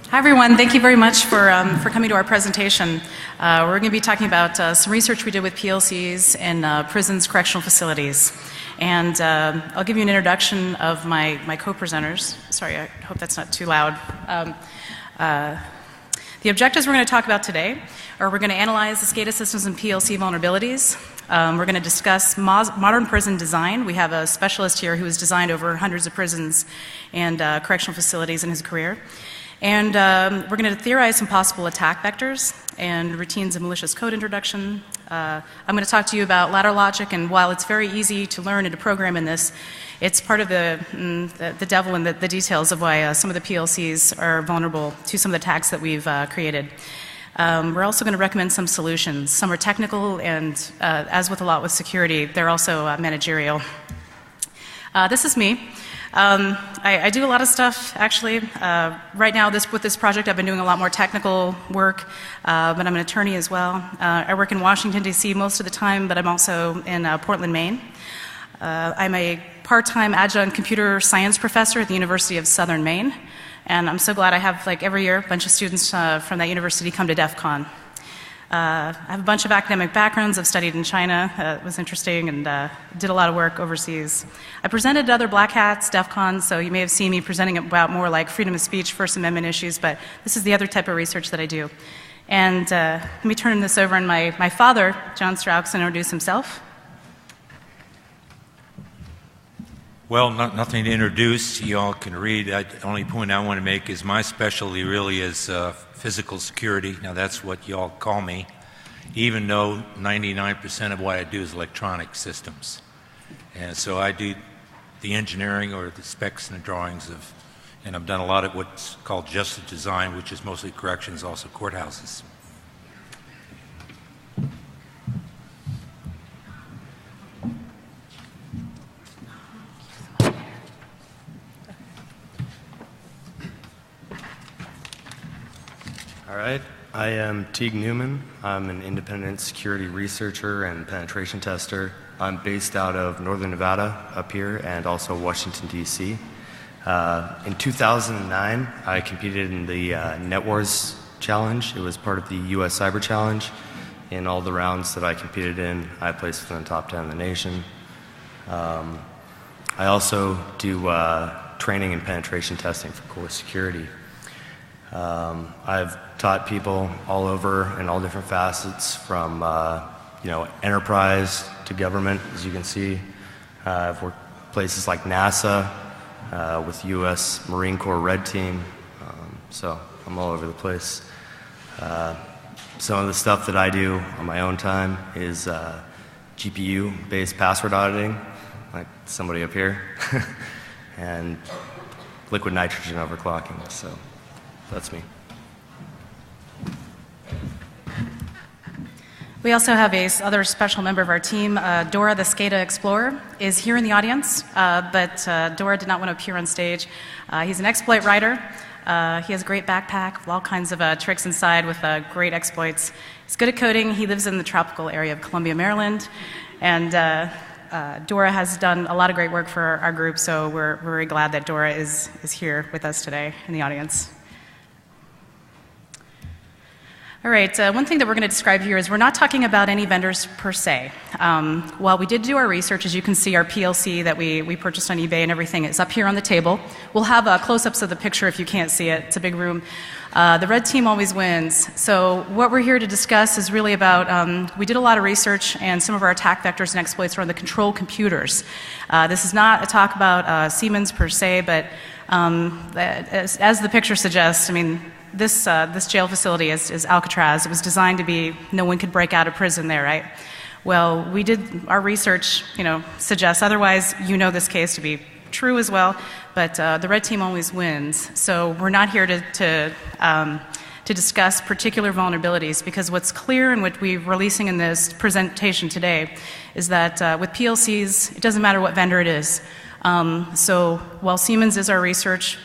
Hi everyone, thank you very much for coming to our presentation. We're going to be talking about some research we did with PLCs in prisons, correctional facilities. And I'll give you an introduction of my co-presenters. Sorry, I hope that's not too loud. The objectives we're going to talk about today are we're going to analyze the SCADA systems and PLC vulnerabilities. We're going to discuss modern prison design. We have a specialist here who has designed over hundreds of prisons and correctional facilities in his career. And we're going to theorize some possible attack vectors and routines of malicious code introduction. I'm going to talk to you about ladder logic, and while it's very easy to learn and to program in this, it's part of the devil in the details of why some of the PLCs are vulnerable to some of the attacks that we've created. We're also going to recommend some solutions. Some are technical, and as with a lot with security, they're also managerial. This is me. I do a lot of stuff, actually. Right now, with this project, I've been doing a lot more technical work, but I'm an attorney as well. I work in Washington, D.C. most of the time, but I'm also in Portland, Maine. I'm a part-time adjunct computer science professor at the University of Southern Maine, and I'm so glad I have, like every year, a bunch of students from that university come to DEFCON. I have a bunch of academic backgrounds. I've studied in China. It was interesting, and did a lot of work overseas. I presented at other black hats, DEFCON, so you may have seen me presenting about more like freedom of speech, First Amendment issues, but this is the other type of research that I do. And let me turn this over, and my father, John Strauchs, will introduce himself. Well, nothing to introduce. You all can read. The only point I want to make is my specialty really is physical security. Now that's what you all call me, even though 99% of what I do is electronic systems. And so I do the engineering or the specs and the drawings of, and I've done a lot of what's called justice design, which is mostly corrections, also courthouses. All right, I am Teague Newman. I'm an independent security researcher and penetration tester. I'm based out of Northern Nevada up here and also Washington, D.C. In 2009, I competed in the NetWars Challenge. It was part of the U.S. Cyber Challenge. In all the rounds that I competed in, I placed within the top 10 in the nation. I also do training and penetration testing for core security. I've taught people all over in all different facets, from enterprise to government, as you can see. I've worked places like NASA, with U.S. Marine Corps Red Team, so I'm all over the place. Some of the stuff that I do on my own time is GPU-based password auditing, like somebody up here, and liquid nitrogen overclocking. So that's me. We also have other special member of our team, Dora, the SCADA Explorer, is here in the audience, but Dora did not want to appear on stage. He's an exploit writer. He has a great backpack with all kinds of tricks inside with great exploits. He's good at coding. He lives in the tropical area of Columbia, Maryland, and Dora has done a lot of great work for our group, so we're very glad that Dora is here with us today in the audience. All right, one thing that we're going to describe here is we're not talking about any vendors per se. While we did do our research, as you can see, our PLC that we purchased on eBay and everything is up here on the table. We'll have close-ups of the picture if you can't see it. It's a big room. The red team always wins. So what we're here to discuss is really about, we did a lot of research, and some of our attack vectors and exploits are on the control computers. This is not a talk about Siemens per se, but as the picture suggests, I mean, this jail facility is Alcatraz. It was designed to be, no one could break out of prison there, right? Well, we did, our research, suggests otherwise. You know this case to be true as well, but the red team always wins. So we're not here to discuss particular vulnerabilities, because what's clear and what we're releasing in this presentation today is that with PLCs, it doesn't matter what vendor it is. So while Siemens is our research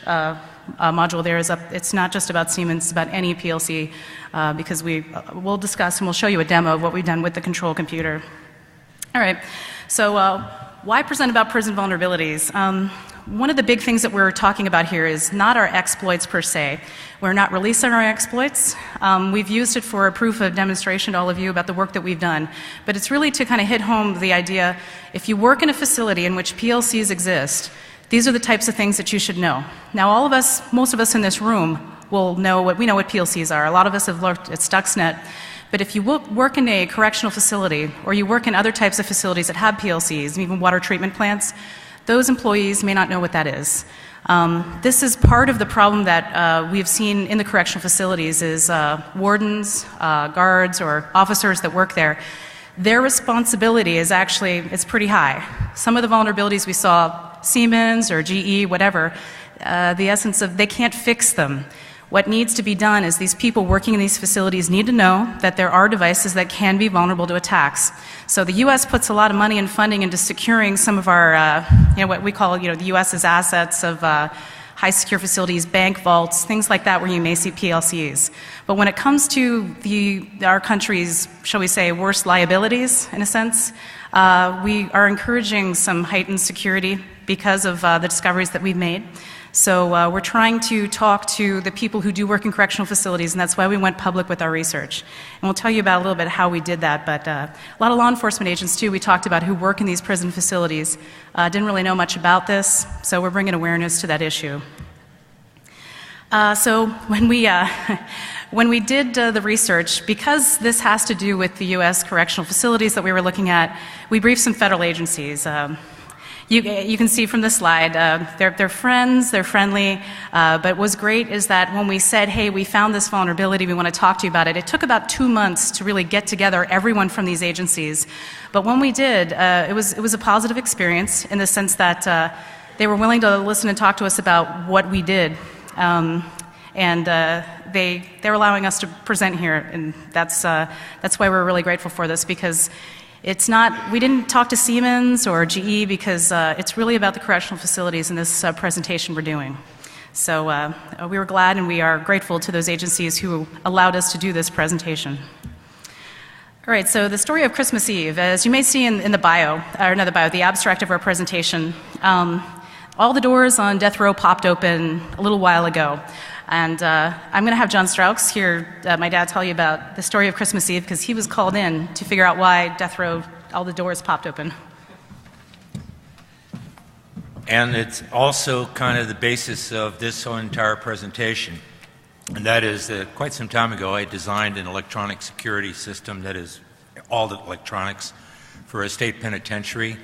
module there is up, it's not just about Siemens, it's about any PLC, because we'll discuss and we'll show you a demo of what we've done with the control computer. All right, so why present about prison vulnerabilities? one of the big things that we're talking about here is not our exploits per se. We're not releasing our exploits. We've used it for a proof of demonstration to all of you about the work that we've done. But it's really to kind of hit home the idea, if you work in a facility in which PLCs exist, these are the types of things that you should know. Now, all of us, most of us in this room, will know what PLCs are. A lot of us have looked at Stuxnet. But if you work in a correctional facility, or you work in other types of facilities that have PLCs, and even water treatment plants, those employees may not know what that is. This is part of the problem that we've seen in the correctional facilities is wardens, guards, or officers that work there. Their responsibility is actually, it's pretty high. Some of the vulnerabilities we saw, Siemens or GE, whatever, the essence of they can't fix them. What needs to be done is these people working in these facilities need to know that there are devices that can be vulnerable to attacks. So the U.S. puts a lot of money and funding into securing some of our, what we call, the U.S.'s assets of high secure facilities, bank vaults, things like that where you may see PLCs. But when it comes to our country's, shall we say, worst liabilities, in a sense, we are encouraging some heightened security because of the discoveries that we've made. So we're trying to talk to the people who do work in correctional facilities, and that's why we went public with our research. And we'll tell you about a little bit how we did that, but a lot of law enforcement agents, too, we talked about who work in these prison facilities, didn't really know much about this, so we're bringing awareness to that issue. So when we did the research, because this has to do with the U.S. correctional facilities that we were looking at, we briefed some federal agencies. You can see from the slide, they're friends, they're friendly, but what's great is that when we said, hey, we found this vulnerability, we want to talk to you about it, it took about 2 months to really get together everyone from these agencies. But when we did, it was a positive experience in the sense that they were willing to listen and talk to us about what we did. They're allowing us to present here, and that's why we're really grateful for this, because we didn't talk to Siemens or GE because it's really about the correctional facilities in this presentation we're doing. So we were glad and we are grateful to those agencies who allowed us to do this presentation. All right, so the story of Christmas Eve, as you may see in the bio, or not the bio, the abstract of our presentation, all the doors on death row popped open a little while ago. And I'm going to have John Strauchs here, my dad, tell you about the story of Christmas Eve, because he was called in to figure out why death row, all the doors popped open. And it's also kind of the basis of this whole entire presentation. And that is that quite some time ago, I designed an electronic security system that is all the electronics for a state penitentiary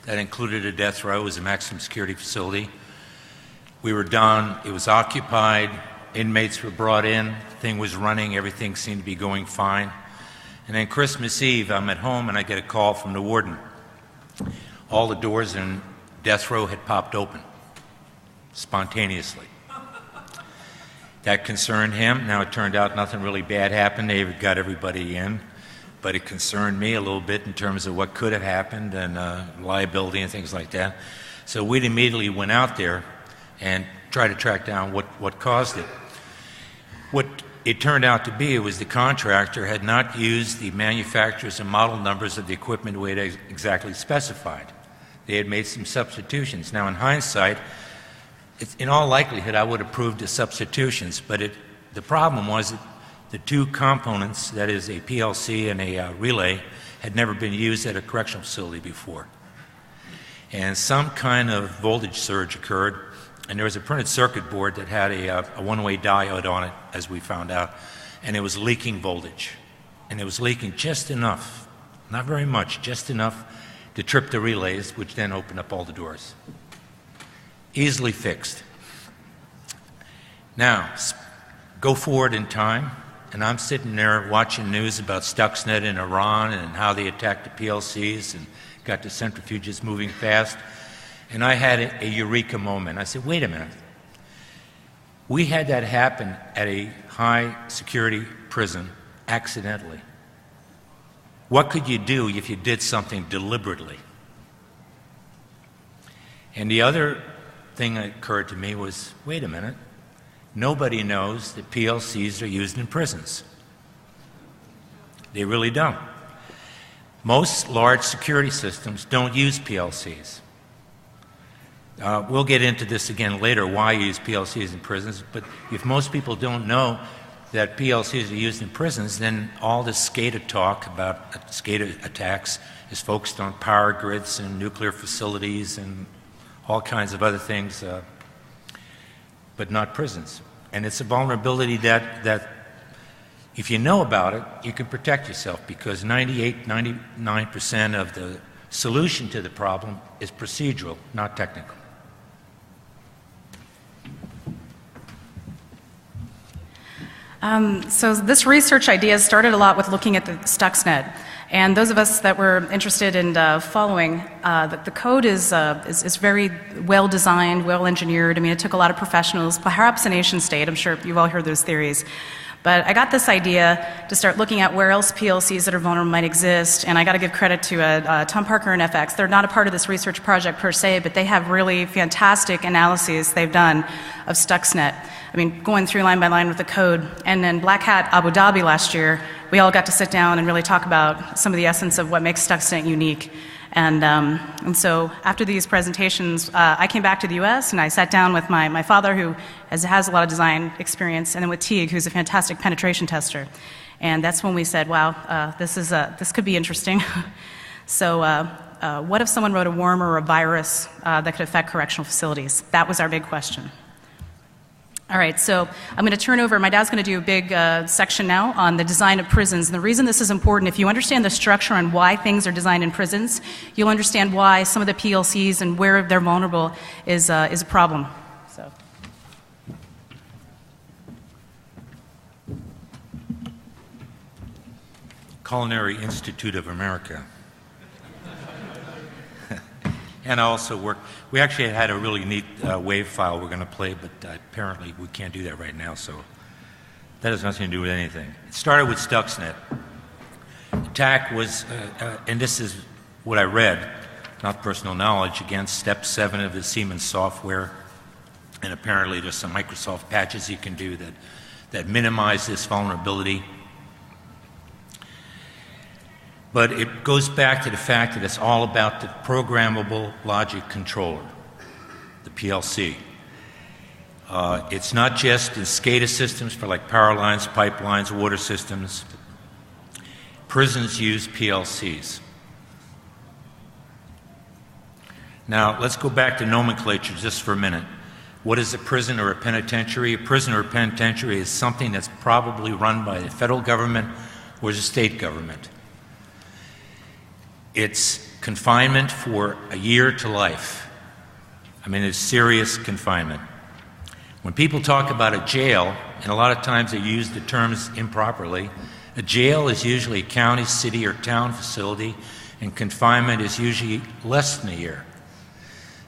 that included a death row as a maximum security facility. We were done, it was occupied, inmates were brought in, the thing was running, everything seemed to be going fine. And then Christmas Eve, I'm at home and I get a call from the warden. All the doors in death row had popped open, spontaneously. That concerned him. Now it turned out nothing really bad happened, they got everybody in. But it concerned me a little bit in terms of what could have happened and liability and things like that. So we immediately went out there and tried to track down what caused it. What it turned out to be was the contractor had not used the manufacturers and model numbers of the equipment the way they exactly specified. They had made some substitutions. Now in hindsight, in all likelihood I would have approved the substitutions, but the problem was that the two components, that is a PLC and a relay, had never been used at a correctional facility before. And some kind of voltage surge occurred, and there was a printed circuit board that had a one-way diode on it, as we found out, and it was leaking voltage. And it was leaking just enough, not very much, just enough to trip the relays, which then opened up all the doors. Easily fixed. Now, go forward in time, and I'm sitting there watching news about Stuxnet in Iran and how they attacked the PLCs and got the centrifuges moving fast. And I had a eureka moment. I said, wait a minute. We had that happen at a high security prison accidentally. What could you do if you did something deliberately? And the other thing that occurred to me was, wait a minute. Nobody knows that PLCs are used in prisons. They really don't. Most large security systems don't use PLCs. We'll get into this again later, why you use PLCs in prisons, but if most people don't know that PLCs are used in prisons, then all this SCADA talk about SCADA attacks is focused on power grids and nuclear facilities and all kinds of other things, but not prisons. And it's a vulnerability that if you know about it, you can protect yourself, because 99% of the solution to the problem is procedural, not technical. So this research idea started a lot with looking at the Stuxnet. And those of us that were interested in following, the code is very well designed, well engineered. I mean, it took a lot of professionals, perhaps a nation state. I'm sure you've all heard those theories. But I got this idea to start looking at where else PLCs that are vulnerable might exist, and I got to give credit to Tom Parker and FX. They're not a part of this research project per se, but they have really fantastic analyses they've done of Stuxnet. I mean, going through line by line with the code. And then Black Hat Abu Dhabi last year, we all got to sit down and really talk about some of the essence of what makes Stuxnet unique. And so after these presentations, I came back to the US and I sat down with my father, who has a lot of design experience, and then with Teague, who's a fantastic penetration tester. And that's when we said, wow, this could be interesting. So what if someone wrote a worm or a virus that could affect correctional facilities? That was our big question. All right, so I'm going to turn over, my dad's going to do a big section now on the design of prisons. And the reason this is important, if you understand the structure and why things are designed in prisons, you'll understand why some of the PLCs and where they're vulnerable is a problem. So. Culinary Institute of America. And I also work, we actually had a really neat wave file we're going to play, but apparently we can't do that right now, so that has nothing to do with anything. It started with Stuxnet. Attack was, and this is what I read, not personal knowledge, against step 7 of the Siemens software, and apparently there's some Microsoft patches you can do that minimize this vulnerability. But it goes back to the fact that it's all about the programmable logic controller, the PLC. It's not just in SCADA systems for like power lines, pipelines, water systems. Prisons use PLCs. Now, let's go back to nomenclature just for a minute. What is a prison or a penitentiary? A prison or a penitentiary is something that's probably run by the federal government or the state government. It's confinement for a year to life. I mean, it's serious confinement. When people talk about a jail, and a lot of times they use the terms improperly, a jail is usually a county, city, or town facility, and confinement is usually less than a year.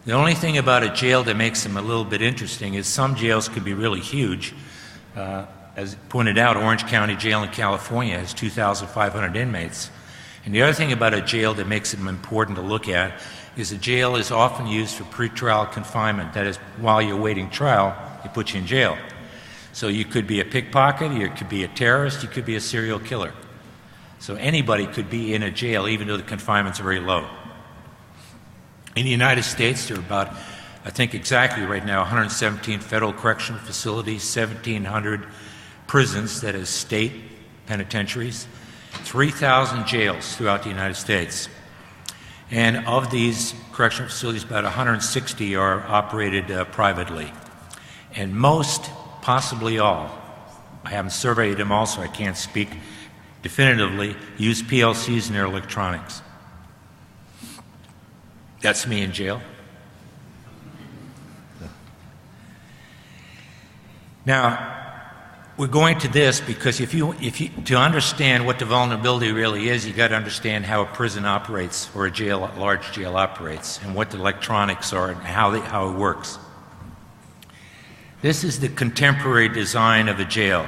The only thing about a jail that makes them a little bit interesting is some jails could be really huge. As pointed out, Orange County Jail in California has 2,500 inmates. And the other thing about a jail that makes it important to look at is a jail is often used for pretrial confinement. That is, while you're waiting trial, they put you in jail. So you could be a pickpocket, you could be a terrorist, you could be a serial killer. So anybody could be in a jail even though the confinement's very low. In the United States, there are about, I think exactly right now, 117 federal correctional facilities, 1,700 prisons, that is state penitentiaries, 3,000 jails throughout the United States. And of these correctional facilities, about 160 are operated privately. And most, possibly all, I haven't surveyed them all, so I can't speak definitively, use PLCs in their electronics. That's me in jail. Now, we're going to this because to understand what the vulnerability really is, you've got to understand how a prison operates or a jail, a large jail operates, and what the electronics are and how it works. This is the contemporary design of a jail.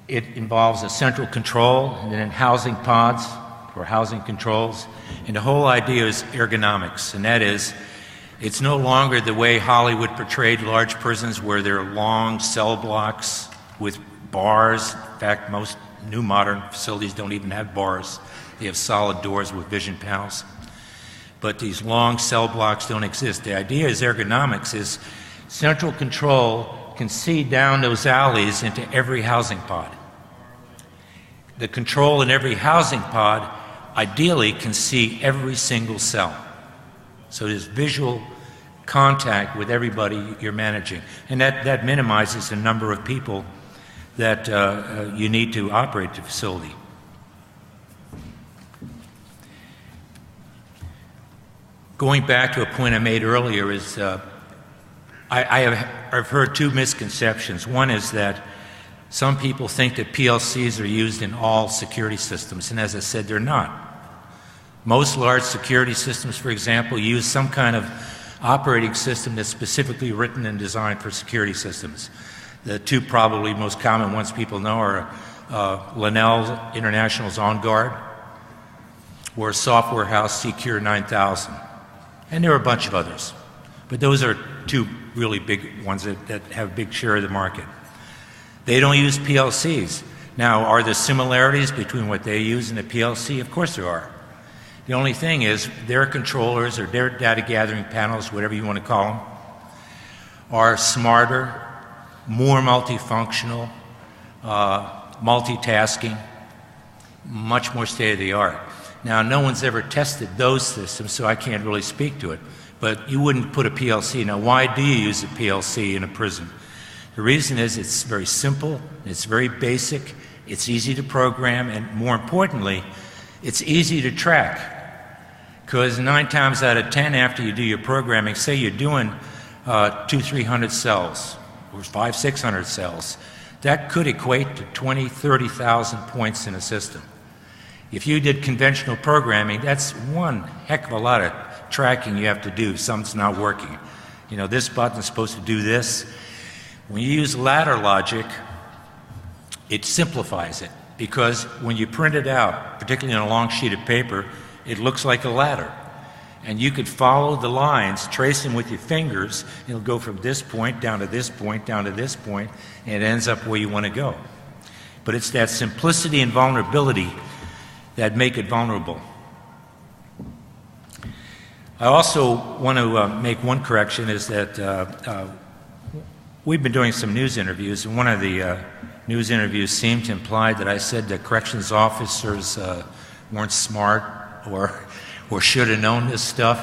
It involves a central control and then housing pods or housing controls, and the whole idea is ergonomics, and that is, it's no longer the way Hollywood portrayed large prisons where there are long cell blocks with bars. In fact, most new modern facilities don't even have bars. They have solid doors with vision panels. but these long cell blocks don't exist. The idea is ergonomics is central control can see down those alleys into every housing pod. The control in every housing pod ideally can see every single cell. So there's visual contact with everybody you're managing. And that minimizes the number of people that you need to operate the facility. Going back to a point I made earlier is I've heard two misconceptions. One is that some people think that PLCs are used in all security systems, and as I said, they're not. Most large security systems, for example, use some kind of operating system that's specifically written and designed for security systems. The two probably most common ones people know are Linnell International's OnGuard or Software House Secure 9000. And there are a bunch of others. But those are two really big ones that have a big share of the market. They don't use PLCs. Now, are there similarities between what they use and the PLC? Of course there are. The only thing is their controllers or their data gathering panels, whatever you want to call them, are smarter, more multifunctional, multitasking, much more state-of-the-art. Now, no one's ever tested those systems, so I can't really speak to it. But you wouldn't put a PLC. Now, why do you use a PLC in a prison? The reason is it's very simple, it's very basic, it's easy to program, and more importantly, it's easy to track. Because 9 times out of 10 after you do your programming, say you're doing 200-300 cells, or 500-600 cells, that could equate to 20,000-30,000 points in a system. If you did conventional programming, that's one heck of a lot of tracking you have to do. Something's not working. You know, this button's supposed to do this. When you use ladder logic, it simplifies it, because when you print it out, particularly on a long sheet of paper, it looks like a ladder. And you could follow the lines, trace them with your fingers, it'll go from this point down to this point, down to this point, and it ends up where you want to go. But it's that simplicity and vulnerability that make it vulnerable. I also want to make one correction, is that we've been doing some news interviews, and one of the news interviews seemed to imply that I said that corrections officers weren't smart or should have known this stuff.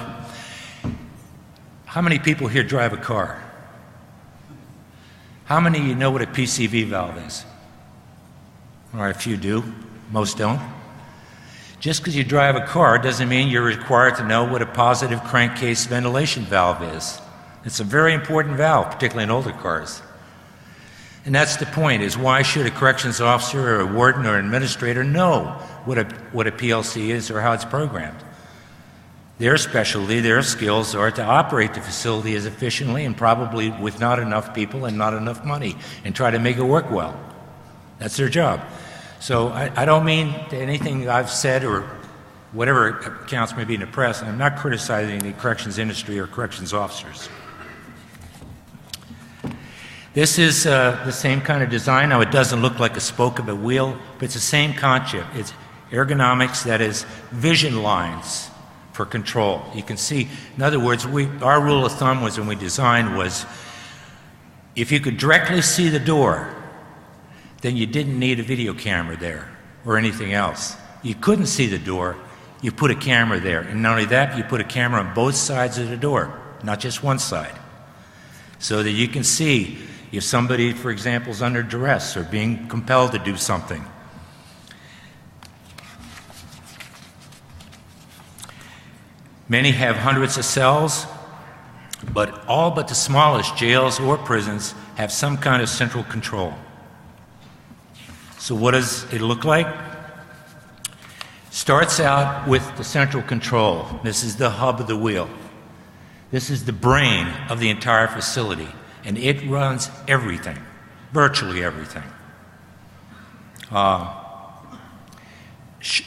How many people here drive a car? How many of you know what a PCV valve is? All right, a few do, most don't. Just because you drive a car doesn't mean you're required to know what a positive crankcase ventilation valve is. It's a very important valve, particularly in older cars. And that's the point, is why should a corrections officer or a warden or an administrator know what a PLC is or how it's programmed? Their specialty, their skills are to operate the facility as efficiently and probably with not enough people and not enough money, and try to make it work well. That's their job. So I don't mean anything I've said or whatever accounts may be in the press. I'm not criticizing the corrections industry or corrections officers. This is the same kind of design. Now, it doesn't look like a spoke of a wheel, but it's the same concept. It's ergonomics, that is vision lines for control. You can see, in other words, our rule of thumb was when we designed was, if you could directly see the door, then you didn't need a video camera there or anything else. You couldn't see the door, you put a camera there. And not only that, you put a camera on both sides of the door, not just one side, so that you can see if somebody, for example, is under duress or being compelled to do something. Many have hundreds of cells, but all but the smallest jails or prisons have some kind of central control. So what does it look like? Starts out with the central control. This is the hub of the wheel. This is the brain of the entire facility, and it runs everything, virtually everything.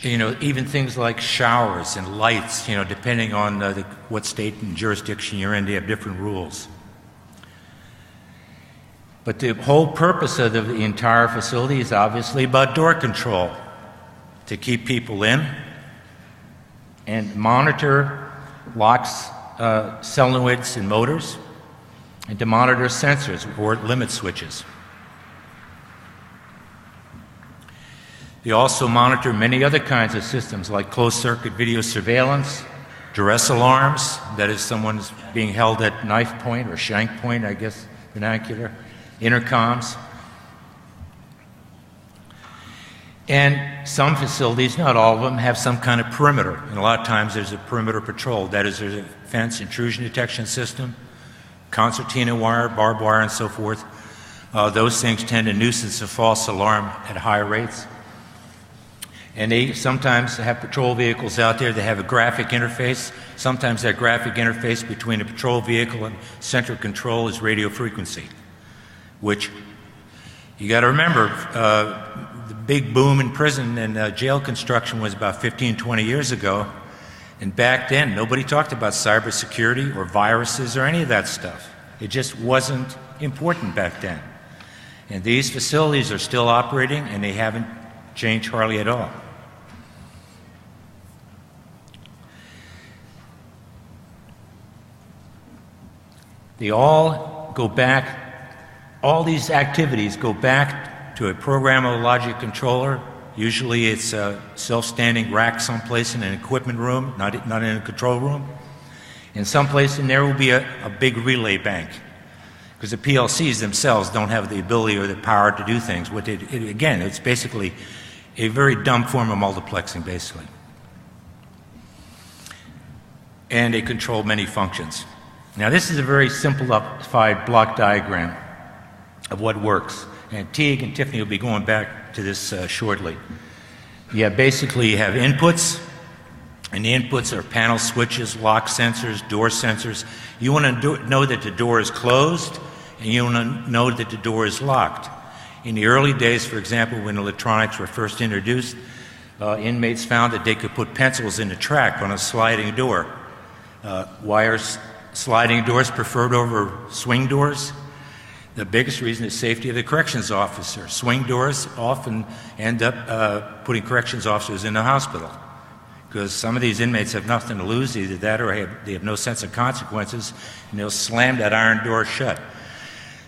You know, even things like showers and lights, you know, depending on what state and jurisdiction you're in, they have different rules. But the whole purpose of the entire facility is obviously about door control, to keep people in and monitor locks, solenoids, and motors, and to monitor sensors or limit switches. They also monitor many other kinds of systems like closed-circuit video surveillance, duress alarms, that is someone's being held at knife point or shank point, I guess, vernacular, intercoms. And some facilities, not all of them, have some kind of perimeter. And a lot of times there's a perimeter patrol. That is, there's a fence intrusion detection system, concertina wire, barbed wire, and so forth. Those things tend to nuisance a false alarm at high rates. And they sometimes have patrol vehicles out there that have a graphic interface. Sometimes that graphic interface between a patrol vehicle and central control is radio frequency, which you got to remember, the big boom in prison and jail construction was about 15, 20 years ago. And back then, nobody talked about cybersecurity or viruses or any of that stuff. It just wasn't important back then. And these facilities are still operating, and they haven't changed hardly at all. They all go back, all these activities go back to a programmable logic controller. Usually it's a self-standing rack someplace in an equipment room, not in a control room. And someplace in there will be a big relay bank, because the PLCs themselves don't have the ability or the power to do things. Again, it's basically a very dumb form of multiplexing, basically. And they control many functions. Now, this is a very simplified block diagram of what works. And Teague and Tiffany will be going back to this shortly. You have inputs, and the inputs are panel switches, lock sensors, door sensors. You want to know that the door is closed, and you want to know that the door is locked. In the early days, for example, when electronics were first introduced, inmates found that they could put pencils in the track on a sliding door. Sliding doors preferred over swing doors. The biggest reason is safety of the corrections officer. Swing doors often end up putting corrections officers in the hospital, because some of these inmates have nothing to lose, either that or they have no sense of consequences, and they'll slam that iron door shut.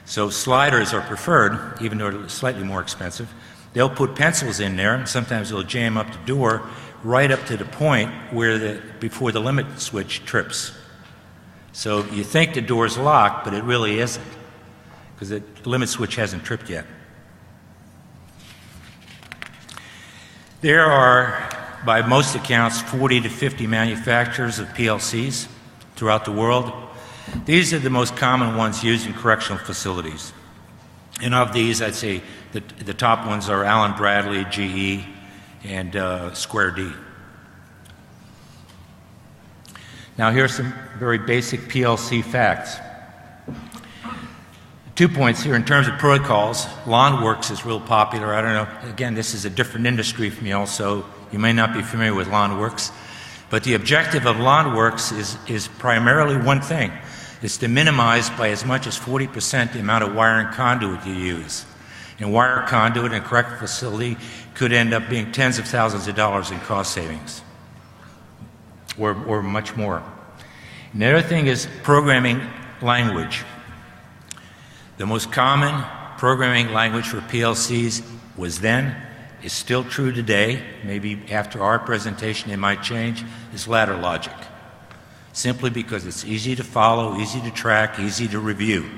So sliders are preferred, even though they're slightly more expensive. They'll put pencils in there, and sometimes they'll jam up the door right up to the point where before the limit switch trips. So you think the door's locked, but it really isn't, because the limit switch hasn't tripped yet. There are, by most accounts, 40 to 50 manufacturers of PLCs throughout the world. These are the most common ones used in correctional facilities. And of these, I'd say the top ones are Allen Bradley, GE, and Square D. Now, here's some very basic PLC facts. 2 points here in terms of protocols. LawnWorks is real popular. I don't know, again, this is a different industry from y'all, so you may not be familiar with LawnWorks. But the objective of LawnWorks is primarily one thing. It's to minimize by as much as 40% the amount of wire and conduit you use. And wire conduit in a correctional facility could end up being tens of thousands of dollars in cost savings, or much more. And the other thing is programming language. The most common programming language for PLCs was then, is still true today, maybe after our presentation it might change, is ladder logic. Simply because it's easy to follow, easy to track, easy to review.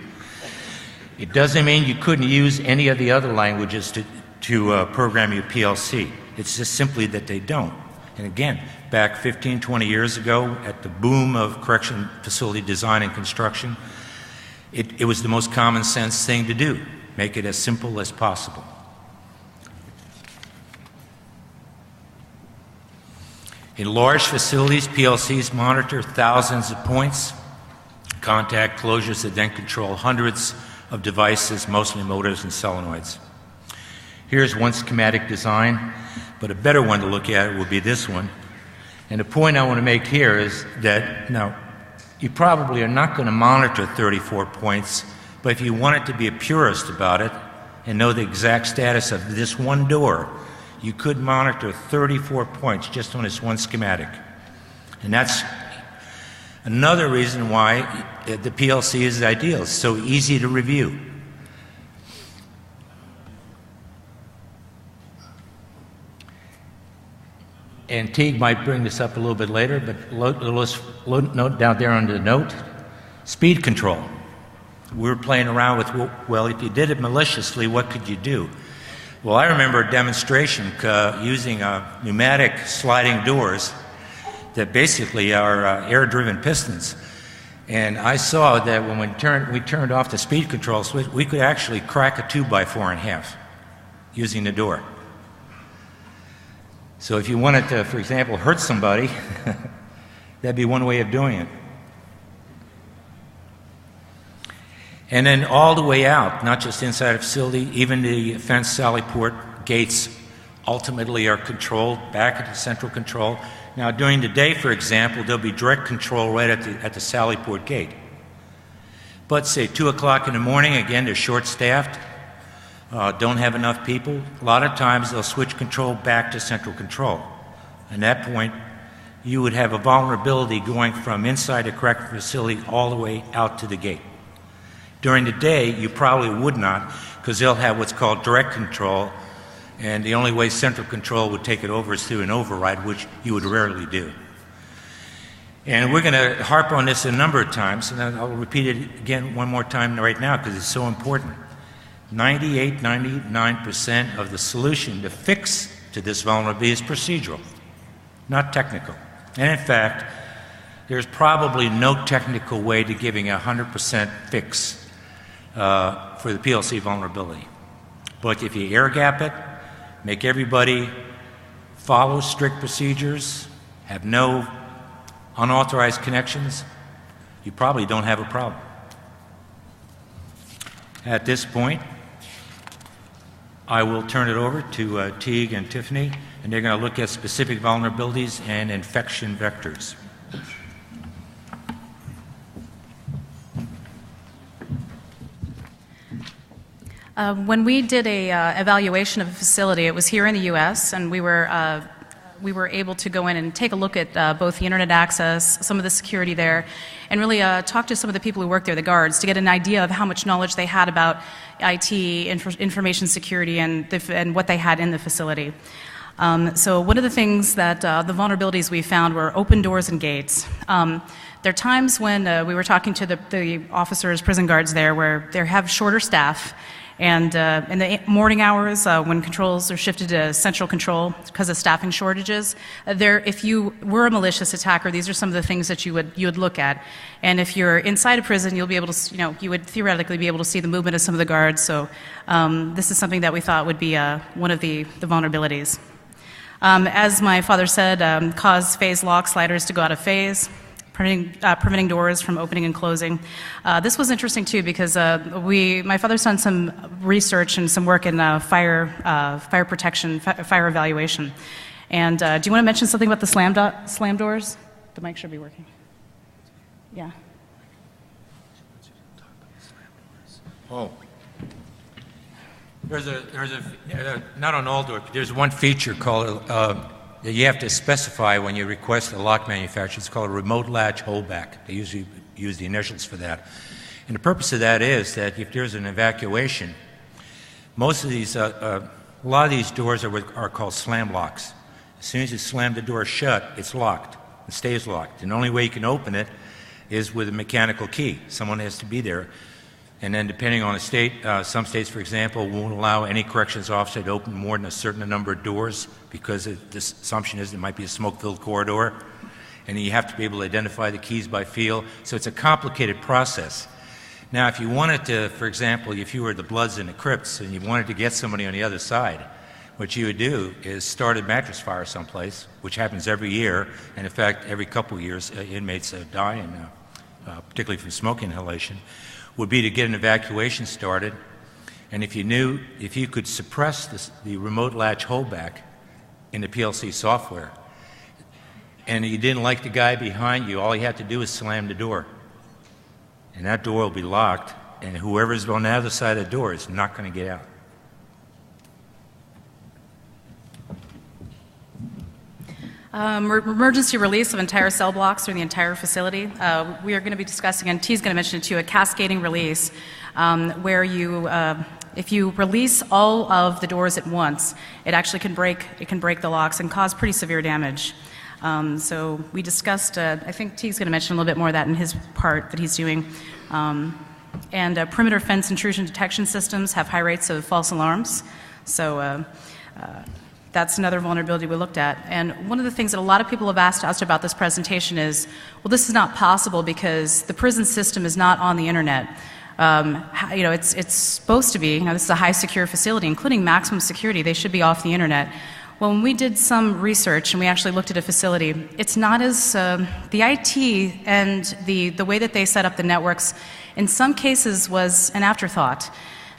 It doesn't mean you couldn't use any of the other languages to program your PLC. It's just simply that they don't. And again, back 15, 20 years ago, at the boom of correction facility design and construction, it was the most common sense thing to do. Make it as simple as possible. In large facilities, PLCs monitor thousands of points, contact closures that then control hundreds of devices, mostly motors and solenoids. Here's one schematic design, but a better one to look at would be this one. And the point I want to make here is that, now, you probably are not going to monitor 34 points, but if you wanted to be a purist about it and know the exact status of this one door, you could monitor 34 points just on this one schematic. And that's Another reason why the PLC is ideal. It's so easy to review. And Teague might bring this up a little bit later, but let's note down there under the note, speed control. We were playing around with, well, if you did it maliciously, what could you do? Well, I remember a demonstration using pneumatic sliding doors that basically are air-driven pistons. And I saw that when we turned off the speed control switch, we could actually crack a 2x4 in half using the door. So if you wanted to, for example, hurt somebody, that'd be one way of doing it. And then all the way out, not just inside a facility, even the fence sally port gates ultimately are controlled back at the central control. Now during the day, for example, there'll be direct control right at the sally port gate. But say 2 o'clock in the morning, again, they're short-staffed, don't have enough people. A lot of times they'll switch control back to central control. At that point, you would have a vulnerability going from inside the correctional facility all the way out to the gate. During the day, you probably would not, because they'll have what's called direct control, and the only way central control would take it over is through an override, which you would rarely do. And we're going to harp on this a number of times, and I'll repeat it again one more time right now because it's so important. 99% of the solution, the fix to this vulnerability is procedural, not technical. And in fact, there's probably no technical way to giving a 100% fix for the PLC vulnerability. But if you air gap it, make everybody follow strict procedures, have no unauthorized connections, you probably don't have a problem. At this point, I will turn it over to Teague and Tiffany, and they're going to look at specific vulnerabilities and infection vectors. When we did a evaluation of a facility, it was here in the U.S., and we were able to go in and take a look at both the internet access, some of the security there, and really talk to some of the people who work there, the guards, to get an idea of how much knowledge they had about IT, information security, and what they had in the facility. So one of the things that the vulnerabilities we found were open doors and gates. There are times when we were talking to the officers, prison guards there, where they have shorter staff, and in the morning hours, when controls are shifted to central control because of staffing shortages, if you were a malicious attacker, these are some of the things that you would look at. And if you're inside a prison, you'll be able to, you would theoretically be able to see the movement of some of the guards. So this is something that we thought would be one of the vulnerabilities. As my father said, cause phase lock sliders to go out of phase. Preventing doors from opening and closing. This was interesting too because my father's done some research and some work in fire protection, fire evaluation. And do you want to mention something about the slam doors? The mic should be working. Yeah. Oh. There's not on all doors, but there's one feature called that you have to specify when you request a lock manufacturer. It's called a remote latch holdback. They usually use the initials for that. And the purpose of that is that if there's an evacuation, most of these, a lot of these doors are called slam locks. As soon as you slam the door shut, it's locked. It stays locked. And the only way you can open it is with a mechanical key. Someone has to be there. And then depending on the state, some states, for example, won't allow any corrections officer to open more than a certain number of doors because the assumption is it might be a smoke-filled corridor. And you have to be able to identify the keys by feel. So it's a complicated process. Now, if you wanted to, for example, if you were the Bloods and the Crips and you wanted to get somebody on the other side, what you would do is start a mattress fire someplace, which happens every year. And in fact, every couple of years, inmates die, particularly from smoke inhalation. Would be to get an evacuation started, and if you could suppress the remote latch holdback in the PLC software, and you didn't like the guy behind you, all you have to do is slam the door. And that door will be locked, and whoever's on the other side of the door is not going to get out. Emergency release of entire cell blocks through the entire facility. We are going to be discussing, and Teague's going to mention it too, a cascading release where you, if you release all of the doors at once, it actually can break the locks and cause pretty severe damage. So we discussed, I think Teague's going to mention a little bit more of that in his part that he's doing. And perimeter fence intrusion detection systems have high rates of false alarms. So that's another vulnerability we looked at. And one of the things that a lot of people have asked us about this presentation is, well, this is not possible because the prison system is not on the internet. You know, it's supposed to be, you know, this is a high secure facility, including maximum security, they should be off the internet. Well, when we did some research and we actually looked at a facility, it's not as, the IT and the way that they set up the networks, in some cases was an afterthought.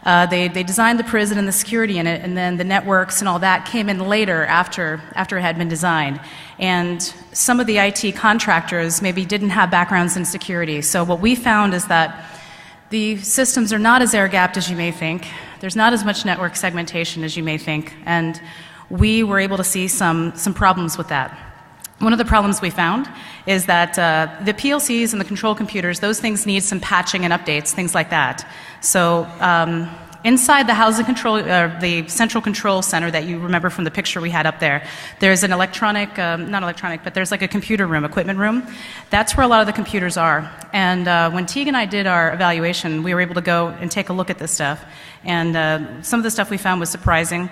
They designed the prison and the security in it, and then the networks and all that came in later after it had been designed. And some of the IT contractors maybe didn't have backgrounds in security. So what we found is that the systems are not as air-gapped as you may think. There's not as much network segmentation as you may think. And we were able to see some problems with that. One of the problems we found is that the PLCs and the control computers, those things need some patching and updates, things like that. So inside the housing control, the central control center that you remember from the picture we had up there, there's an electronic, not electronic, but there's like a computer room, equipment room. That's where a lot of the computers are. And when Teague and I did our evaluation, we were able to go and take a look at this stuff. And some of the stuff we found was surprising.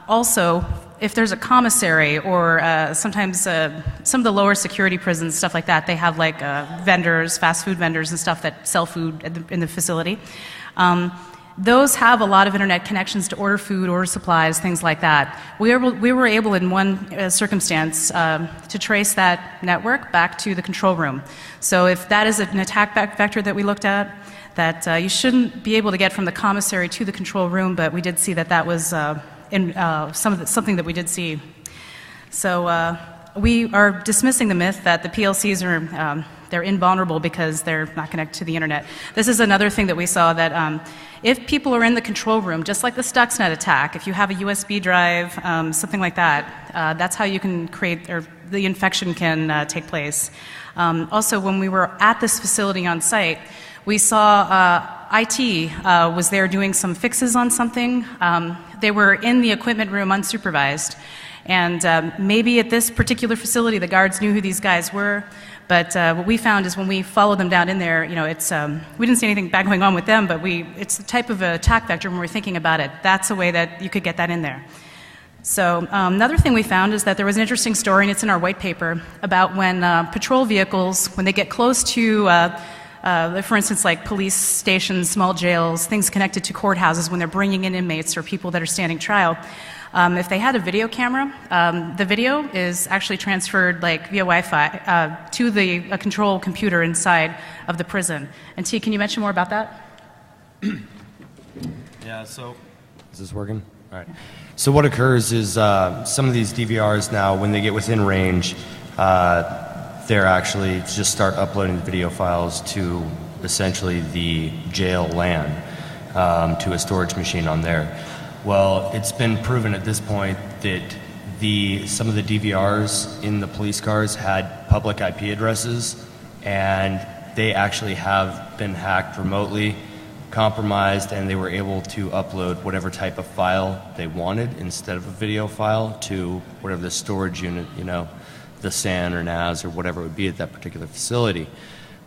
Also, if there's a commissary or sometimes some of the lower security prisons, stuff like that, they have like vendors, fast food vendors and stuff that sell food in the facility. Those have a lot of internet connections to order food, order supplies, things like that. We were able in one circumstance to trace that network back to the control room. So if that is an attack vector that we looked at, that you shouldn't be able to get from the commissary to the control room, but we did see that that was something that we did see. So we are dismissing the myth that the PLCs are they're invulnerable because they're not connected to the internet. This is another thing that we saw, that if people are in the control room, just like the Stuxnet attack, if you have a USB drive, something like that, that's how you can create, or the infection can take place. Also, when we were at this facility on site, we saw IT was there doing some fixes on something. They were in the equipment room unsupervised. And maybe at this particular facility, the guards knew who these guys were. But what we found is when we followed them down in there, you know, it's, we didn't see anything bad going on with them, but it's the type of attack vector when we're thinking about it. That's a way that you could get that in there. So another thing we found is that there was an interesting story, and it's in our white paper, about when patrol vehicles, when they get close to for instance, like police stations, small jails, things connected to courthouses when they're bringing in inmates or people that are standing trial, if they had a video camera, the video is actually transferred like via Wi-Fi to the control computer inside of the prison. And T, can you mention more about that? Yeah, so is this working? All right. So what occurs is some of these DVRs now, when they get within range, they're actually just start uploading the video files to essentially the jail LAN, to a storage machine on there. Well, it's been proven at this point that some of the DVRs in the police cars had public IP addresses, and they actually have been hacked remotely, compromised, and they were able to upload whatever type of file they wanted instead of a video file to whatever the storage unit, you know, the SAN or NAS or whatever it would be at that particular facility.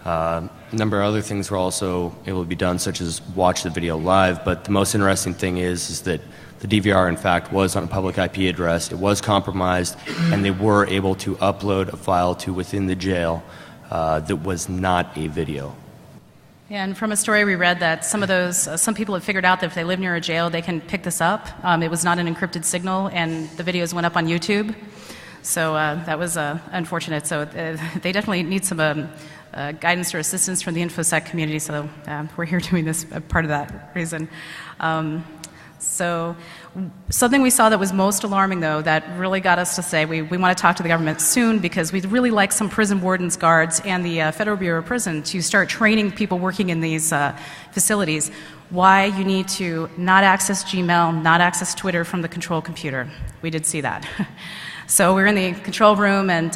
A number of other things were also able to be done, such as watch the video live, but the most interesting thing is that the DVR in fact was on a public IP address, it was compromised, and they were able to upload a file to within the jail that was not a video. And from a story we read that some of those, some people have figured out that if they live near a jail, they can pick this up. It was not an encrypted signal, and the videos went up on YouTube. So that was unfortunate. So they definitely need some guidance or assistance from the Infosec community. So we're here doing this part of that reason. So something we saw that was most alarming, though, that really got us to say we want to talk to the government soon, because we'd really like some prison wardens, guards, and the Federal Bureau of Prison to start training people working in these facilities why you need to not access Gmail, not access Twitter from the control computer. We did see that. So we were in the control room, and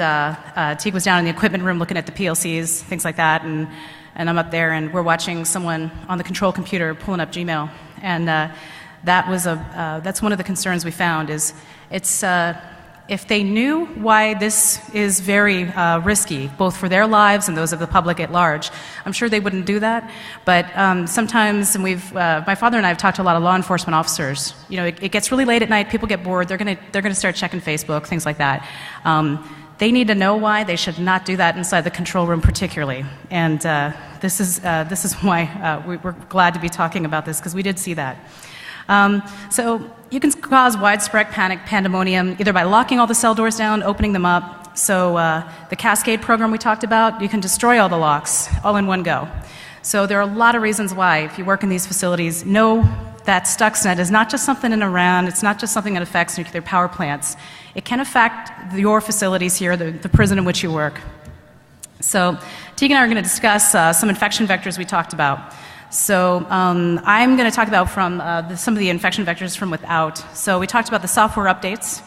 Teague was down in the equipment room looking at the PLCs, things like that, and I'm up there, and we're watching someone on the control computer pulling up Gmail. And that's one of the concerns we found is if they knew why this is very risky, both for their lives and those of the public at large, I'm sure they wouldn't do that. But sometimes, and my father and I have talked to a lot of law enforcement officers. You know, it gets really late at night. People get bored. They're gonna start checking Facebook, things like that. They need to know why. They should not do that inside the control room, particularly. And this is why we're glad to be talking about this, because we did see that. So you can cause widespread panic, pandemonium, either by locking all the cell doors down, opening them up. So the Cascade program we talked about, you can destroy all the locks all in one go. So there are a lot of reasons why, if you work in these facilities, know that Stuxnet is not just something in Iran, it's not just something that affects nuclear power plants. It can affect your facilities here, the prison in which you work. So Teague and I are going to discuss some infection vectors we talked about. So I'm going to talk about some of the infection vectors from without. So we talked about the software updates,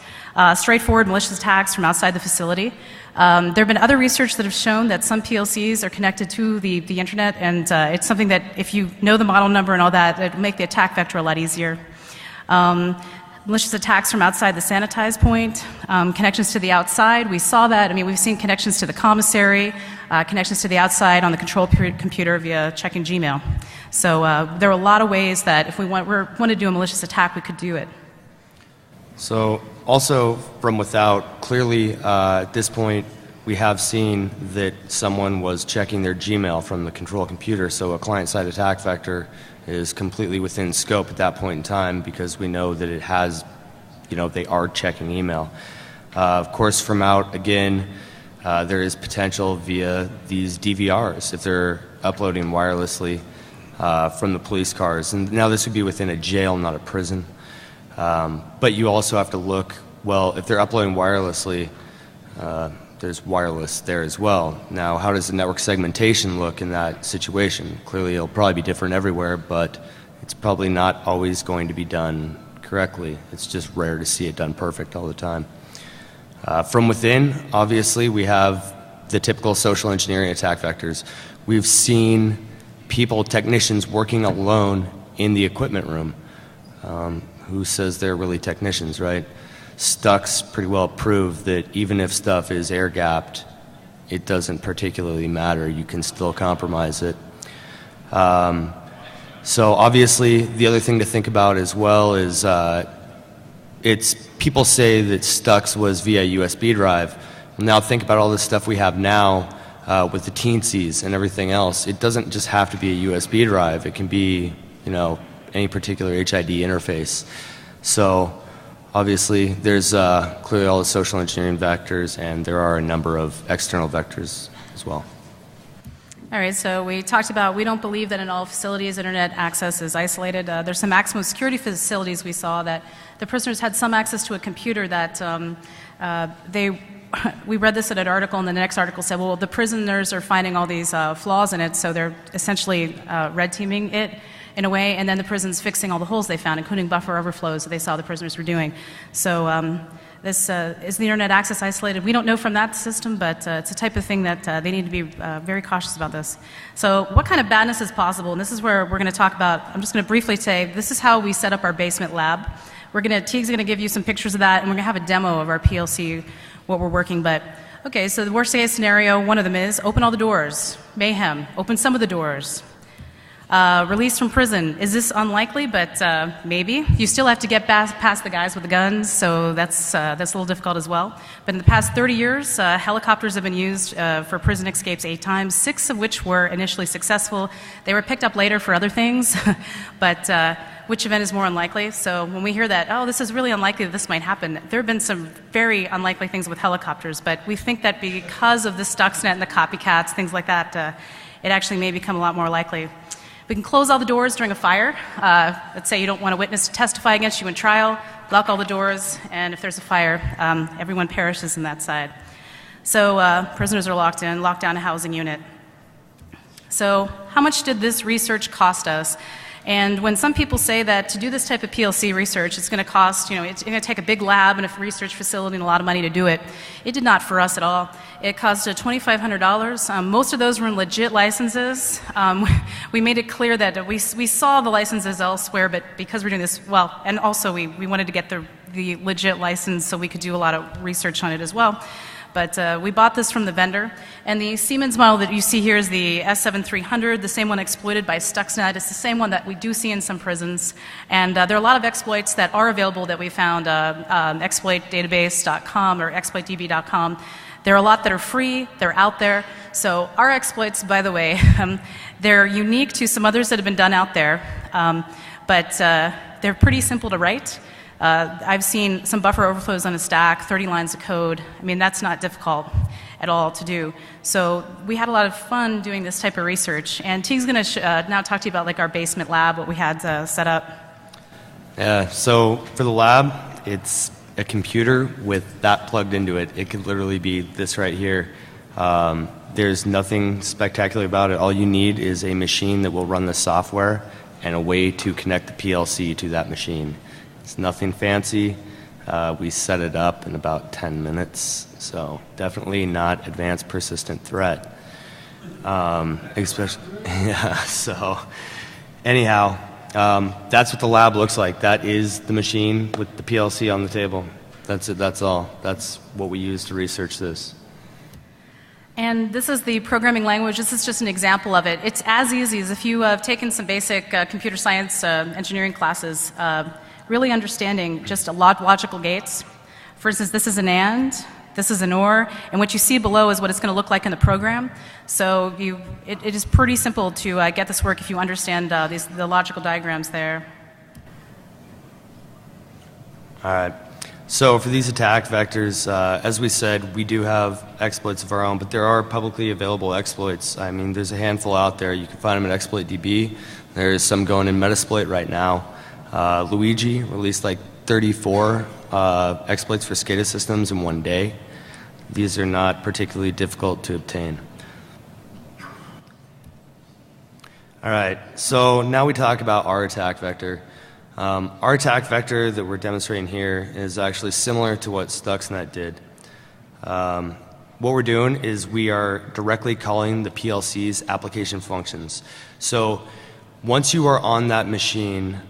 straightforward malicious attacks from outside the facility. There have been other research that have shown that some PLCs are connected to the internet, and it's something that if you know the model number and all that, it will make the attack vector a lot easier. Malicious attacks from outside the sanitized point, connections to the outside, we saw that. I mean, we've seen connections to the commissary, connections to the outside on the control computer via checking Gmail. So there are a lot of ways that if we want to do a malicious attack, we could do it. So also from without, clearly at this point we have seen that someone was checking their Gmail from the control computer, so a client-side attack vector is completely within scope at that point in time, because we know that it has, they are checking email. Of course, from out, again, there is potential via these DVRs if they're uploading wirelessly from the police cars. And now this would be within a jail, not a prison. But you also have to look, well, if they're uploading wirelessly, there's wireless there as well. Now, how does the network segmentation look in that situation? Clearly, it'll probably be different everywhere, but it's probably not always going to be done correctly. It's just rare to see it done perfect all the time. From within, obviously, we have the typical social engineering attack vectors. We've seen people, technicians, working alone in the equipment room. Who says they're really technicians, right? Strauchs pretty well proved that even if stuff is air-gapped, it doesn't particularly matter. You can still compromise it. So obviously, the other thing to think about as well is people say that Strauchs was via USB drive. Now think about all the stuff we have now with the teensies and everything else. It doesn't just have to be a USB drive. It can be, any particular HID interface. So obviously, there's clearly all the social engineering vectors, and there are a number of external vectors as well. All right, so we talked about we don't believe that in all facilities internet access is isolated. There's some maximum security facilities we saw that the prisoners had some access to a computer that we read this in an article, and the next article said, well, the prisoners are finding all these flaws in it, so they're essentially red teaming it in a way, and then the prison's fixing all the holes they found, including buffer overflows that they saw the prisoners were doing. So this is the internet access isolated? We don't know from that system, but it's a type of thing that they need to be very cautious about this. So what kind of badness is possible? And this is where we're going to talk about, I'm just going to briefly say, this is how we set up our basement lab. Teague's going to give you some pictures of that, and we're going to have a demo of our PLC, what we're working. But okay, so the worst case scenario, one of them is open all the doors, mayhem, open some of the doors. Release from prison. Is this unlikely? But maybe. You still have to get past the guys with the guns, so that's a little difficult as well. But in the past 30 years, helicopters have been used for prison escapes 8 times, 6 of which were initially successful. They were picked up later for other things, but which event is more unlikely? So when we hear that, oh, this is really unlikely that this might happen, there have been some very unlikely things with helicopters, but we think that because of the Stuxnet and the copycats, things like that, it actually may become a lot more likely. We can close all the doors during a fire. Let's say you don't want a witness to testify against you in trial, lock all the doors, and if there's a fire, everyone perishes in that side. So prisoners are locked down a housing unit. So how much did this research cost us? And when some people say that to do this type of PLC research, it's going to cost, it's going to take a big lab and a research facility and a lot of money to do it, it did not for us at all. It cost $2,500. Most of those were in legit licenses. We made it clear that we saw the licenses elsewhere, but because we're doing this, well, and also we wanted to get the legit license so we could do a lot of research on it as well. But we bought this from the vendor, and the Siemens model that you see here is the S7300, the same one exploited by Stuxnet. It's the same one that we do see in some prisons, and there are a lot of exploits that are available that we found, exploitdatabase.com or exploitdb.com. There are a lot that are free, they're out there. So our exploits, by the way, they're unique to some others that have been done out there, but they're pretty simple to write. I've seen some buffer overflows on a stack, 30 lines of code. I mean, that's not difficult at all to do. So we had a lot of fun doing this type of research. And Teague's going to now talk to you about like our basement lab, what we had set up. Yeah, so for the lab, it's a computer with that plugged into it. It could literally be this right here. There's nothing spectacular about it. All you need is a machine that will run the software and a way to connect the PLC to that machine. It's nothing fancy. We set it up in about 10 minutes, so definitely not advanced persistent threat. Especially, yeah, so anyhow, that's what the lab looks like. That is the machine with the PLC on the table. That's it, that's all. That's what we use to research this. And this is the programming language. This is just an example of it. It's as easy as if you have taken some basic computer science engineering classes, really understanding just a lot of logical gates. For instance, this is an AND, this is an OR, and what you see below is what it's going to look like in the program. So it is pretty simple to get this work if you understand the logical diagrams there. All right. So for these attack vectors, as we said, we do have exploits of our own, but there are publicly available exploits. I mean, there's a handful out there. You can find them at ExploitDB. There's some going in Metasploit right now. Luigi released like 34 exploits for SCADA systems in one day. These are not particularly difficult to obtain. All right, so now we talk about our attack vector. Our attack vector that we're demonstrating here is actually similar to what Stuxnet did. What we're doing is we are directly calling the PLC's application functions. So once you are on that machine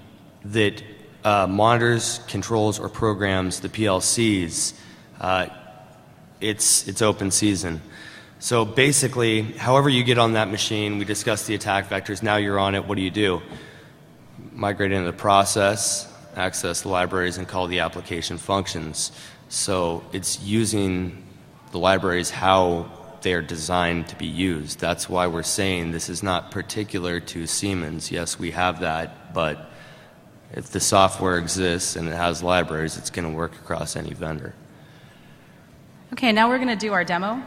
that monitors, controls, or programs the PLCs, it's open season. So basically, however you get on that machine, we discussed the attack vectors, now you're on it, what do? Migrate into the process, access the libraries, and call the application functions. So it's using the libraries how they are designed to be used. That's why we're saying this is not particular to Siemens. Yes, we have that, but if the software exists and it has libraries, it's going to work across any vendor. Okay, now we're going to do our demo.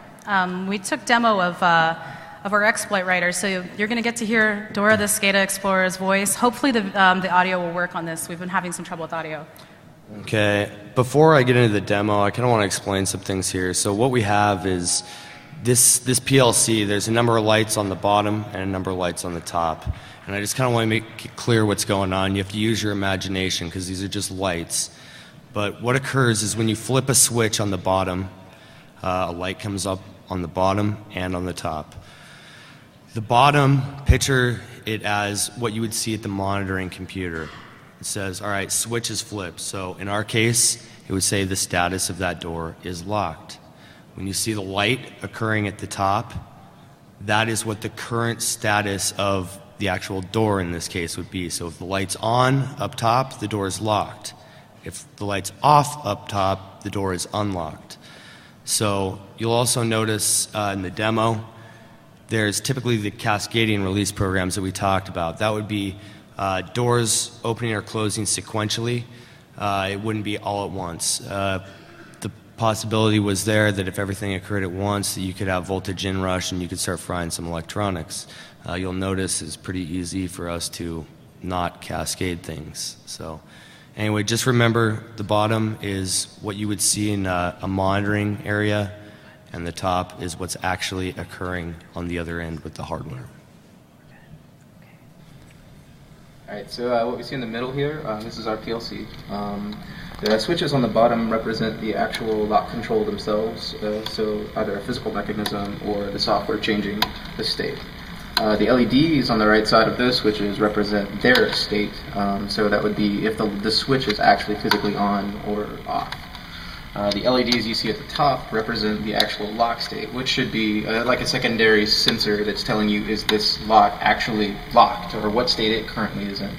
We took demo of our exploit writer, so you're going to get to hear Dora the SCADA Explorer's voice. Hopefully the audio will work on this. We've been having some trouble with audio. Okay, before I get into the demo, I kind of want to explain some things here. So what we have is this PLC, there's a number of lights on the bottom and a number of lights on the top. And I just kind of want to make it clear what's going on. You have to use your imagination because these are just lights. But what occurs is when you flip a switch on the bottom, a light comes up on the bottom and on the top. The bottom, picture it as what you would see at the monitoring computer. It says, all right, switch is flipped. So in our case, it would say the status of that door is locked. When you see the light occurring at the top, that is what the current status of the actual door in this case would be. So if the light's on up top, the door is locked. If the light's off up top, the door is unlocked. So you'll also notice in the demo, there's typically the cascading release programs that we talked about. That would be doors opening or closing sequentially. It wouldn't be all at once. The possibility was there that if everything occurred at once, that you could have voltage inrush and you could start frying some electronics. You'll notice it's pretty easy for us to not cascade things. So anyway, just remember the bottom is what you would see in a monitoring area, and the top is what's actually occurring on the other end with the hardware. Alright, so what we see in the middle here, this is our PLC. The switches on the bottom represent the actual lock control themselves, so either a physical mechanism or the software changing the state. The LEDs on the right side of those switches represent their state, so that would be if the switch is actually physically on or off. The LEDs you see at the top represent the actual lock state, which should be like a secondary sensor that's telling you is this lock actually locked or what state it currently is in.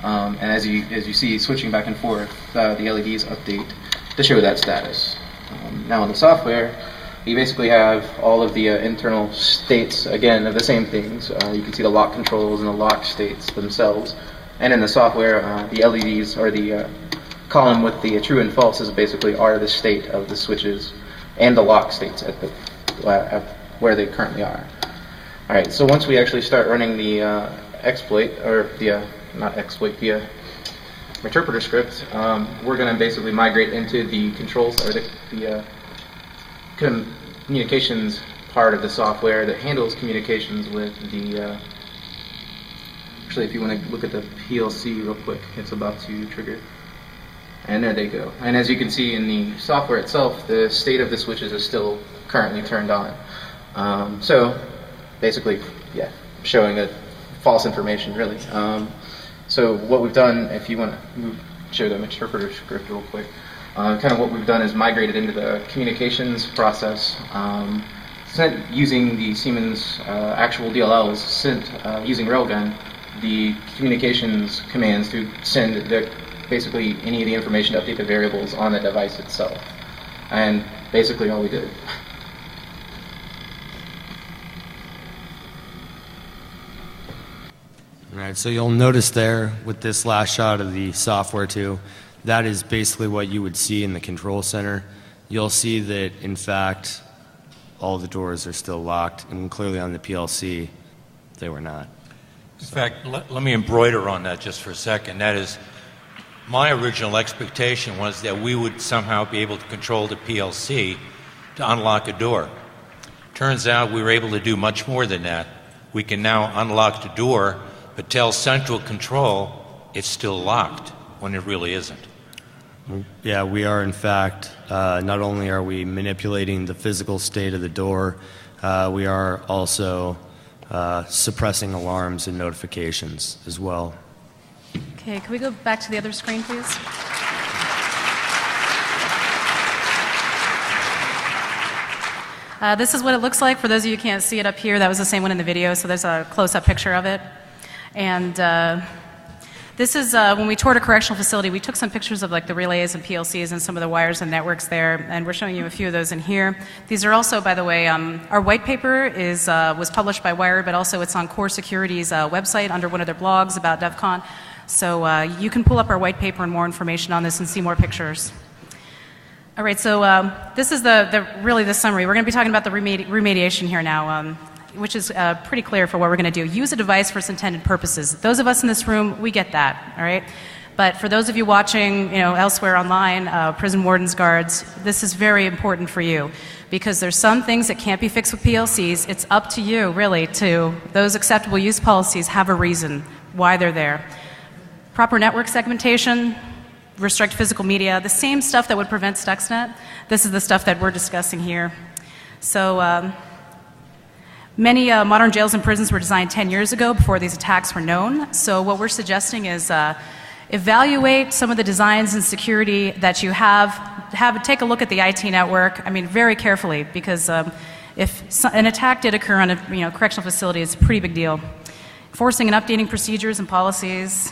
And as you see, switching back and forth, the LEDs update to show that status. Now in the software, you basically have all of the internal states, again, of the same things. You can see the lock controls and the lock states themselves. And in the software, the LEDs or the column with the true and false is basically are the state of the switches and the lock states at the where they currently are. All right, so once we actually start running the exploit, or the not exploit, the interpreter script, we're going to basically migrate into the controls or the communications part of the software that handles communications with the. Actually, if you want to look at the PLC real quick, it's about to trigger. And there they go. And as you can see in the software itself, the state of the switches is still currently turned on. So basically, yeah, showing a false information, really. So what we've done, if you want to show the interpreter script real quick, kind of what we've done is migrated into the communications process, sent using the Siemens actual DLLs, sent using Railgun, the communications commands to send basically any of the information to update the variables on the device itself. And basically all we did. All right, so you'll notice there with this last shot of the software too, that is basically what you would see in the control center. You'll see that in fact all the doors are still locked, and clearly on the PLC they were not. In fact, let me embroider on that just for a second. That is, my original expectation was that we would somehow be able to control the PLC to unlock a door. Turns out we were able to do much more than that. We can now unlock the door, but tell central control it's still locked when it really isn't. Yeah, we are in fact, not only are we manipulating the physical state of the door, we are also suppressing alarms and notifications as well. Okay, can we go back to the other screen, please? This is what it looks like. For those of you who can't see it up here, that was the same one in the video, so there's a close-up picture of it. And this is when we toured a correctional facility, we took some pictures of like the relays and PLCs and some of the wires and networks there, and we're showing you a few of those in here. These are also, by the way, our white paper was published by Wired, but also it's on Core Security's website under one of their blogs about DEFCON. So you can pull up our white paper and more information on this and see more pictures. All right, so this is really the summary. We're going to be talking about the remediation here now, which is pretty clear for what we're going to do. Use a device for its intended purposes. Those of us in this room, we get that, all right? But for those of you watching, elsewhere online, prison wardens, guards, this is very important for you because there's some things that can't be fixed with PLCs. It's up to you, really, to those acceptable use policies have a reason why they're there. Proper network segmentation, restrict physical media, the same stuff that would prevent Stuxnet. This is the stuff that we're discussing here. So many modern jails and prisons were designed 10 years ago before these attacks were known. So what we're suggesting is evaluate some of the designs and security that you take a look at the IT network, very carefully, because if an attack did occur on a correctional facility, it's a pretty big deal. Enforcing and updating procedures and policies,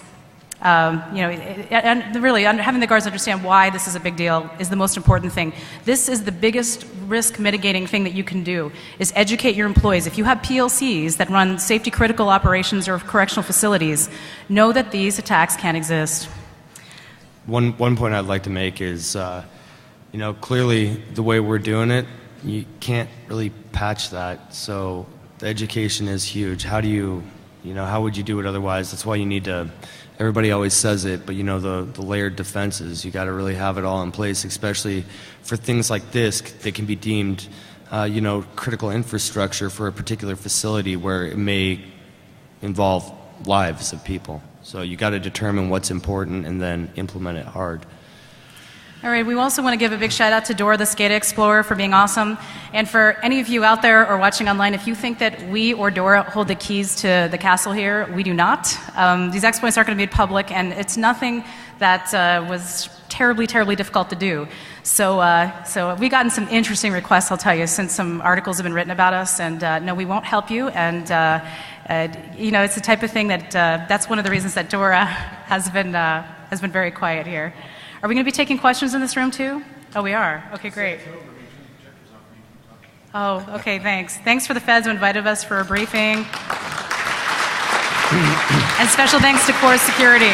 and really having the guards understand why this is a big deal is the most important thing. This is the biggest risk mitigating thing that you can do, is educate your employees. If you have PLCs that run safety critical operations or correctional facilities, know that these attacks can exist. One point I'd like to make is, clearly the way we're doing it, you can't really patch that. So the education is huge. How do you, how would you do it otherwise? That's why you need to. Everybody always says it, but the layered defenses, you got to really have it all in place, especially for things like this that can be deemed, critical infrastructure for a particular facility where it may involve lives of people. So you got to determine what's important and then implement it hard. All right, we also want to give a big shout out to Dora the SCADA Explorer for being awesome. And for any of you out there or watching online, if you think that we or Dora hold the keys to the castle here, we do not. These exploits aren't going to be made public, and it's nothing that was terribly, terribly difficult to do. So we've gotten some interesting requests, I'll tell you, since some articles have been written about us, and no, we won't help you. And you know, it's the type of thing that that's one of the reasons that Dora has been very quiet here. Are we going to be taking questions in this room too? Oh, we are. Okay, great. Oh, okay, thanks. Thanks for the feds who invited us for a briefing. And special thanks to Core Security.